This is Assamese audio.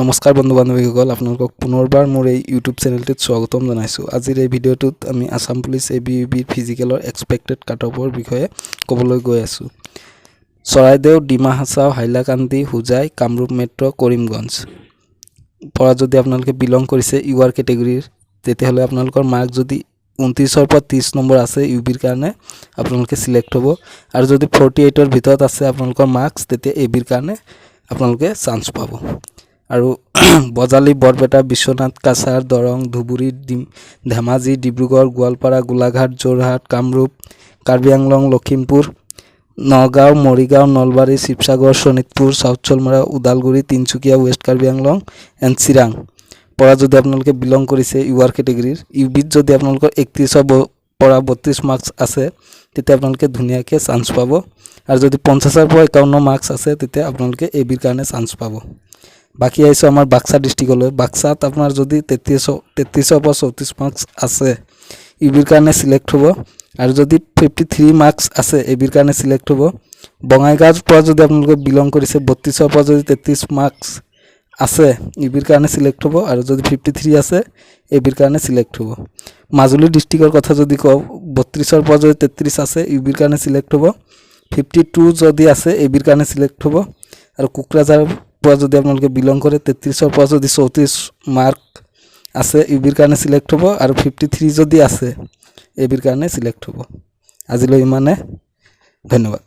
নমস্কাৰ বন্ধু বান্ধৱীসকল, আপোনালোকক পুনৰবাৰ মোৰ এই ইউটিউব চেনেলটোত স্বাগতম জনাইছোঁ। আজিৰ এই ভিডিঅ'টোত আমি আসাম পুলিচ ABUBৰ ফিজিকেলৰ এক্সপেক্টেড কাট অফৰ বিষয়ে ক'বলৈ গৈ আছোঁ। চৰাইদেউ, ডিমা হাছাও, হাইলাকান্দি, হোজাই, কামৰূপ মেট্ৰ', কৰিমগঞ্জ পৰা যদি আপোনালোকে বিলং কৰিছে ইউআৰ কেটেগৰীৰ, তেতিয়াহ'লে আপোনালোকৰ মাৰ্ক যদি 29ৰ পৰা 30 নম্বৰ আছে ইউবিৰ কাৰণে আপোনালোকে সিলেক্ট হ'ব, আৰু যদি 48ৰ ভিতৰত আছে আপোনালোকৰ মাৰ্কছ, তেতিয়া এবিৰ কাৰণে আপোনালোকে চান্স পাব। আৰু Bajali, Barpeta, Biswanath, Cachar, Darrang, Dhubri, Dhemaji, Dibrugarh, Goalpara, Golaghat, Jorhat, Kamrup, Karbi Anglong, Lakhimpur, Nagaon, Morigaon, Nalbari, Sivasagar, Sonitpur, south Salmara, Udalguri, Tinsukia, west Karbi Anglong and Chirang পৰা যদি আপোনালোকে বিলং কৰিছে ইউআৰ কেটেগৰীৰ, ইউবিত যদি আপোনালোকৰ 31ৰ পৰা 32 মাৰ্কছ আছে তেতিয়া আপোনালোকে ধুনীয়াকৈ চান্স পাব, আৰু যদি 50ৰ পৰা 51 মাৰ্কছ আছে তেতিয়া আপোনালোকে এবিৰ কাৰণে চান্স পাব। বাকী আহিছোঁ আমাৰ বাক্সা ডিষ্ট্ৰিক্টলৈ। বাক্সাত আপোনাৰ যদি 33ৰ পৰা 34 মাৰ্কছ আছে ইউবিৰ কাৰণে সিলেক্ট হ'ব, আৰু যদি 53 মাৰ্কছ আছে এবিৰ কাৰণে সিলেক্ট হ'ব। বঙাইগাঁৱৰ পৰা যদি আপোনালোকে বিলং কৰিছে 32ৰ পৰা যদি 33 মাৰ্কছ আছে ইউবিৰ কাৰণে সিলেক্ট হ'ব, আৰু যদি 53 আছে এবিৰ কাৰণে সিলেক্ট হ'ব। মাজুলী ডিষ্ট্ৰিক্টৰ কথা যদি কওঁ, 32ৰ পৰা যদি 33 আছে ইউবিৰ কাৰণে সিলেক্ট হ'ব, 52 যদি আছে এবিৰ কাৰণে সিলেক্ট হ'ব, আৰু কোকৰাঝাৰৰ পৰা যদি আপোনালোকে বিলং কৰে 33ৰ পৰা যদি 34 মাৰ্ক আছে ইউবিৰ কাৰণে সিলেক্ট হ'ব, আৰু 53 যদি আছে এবিৰ কাৰণে সিলেক্ট হ'ব। আজিলৈ ইমানে, ধন্যবাদ।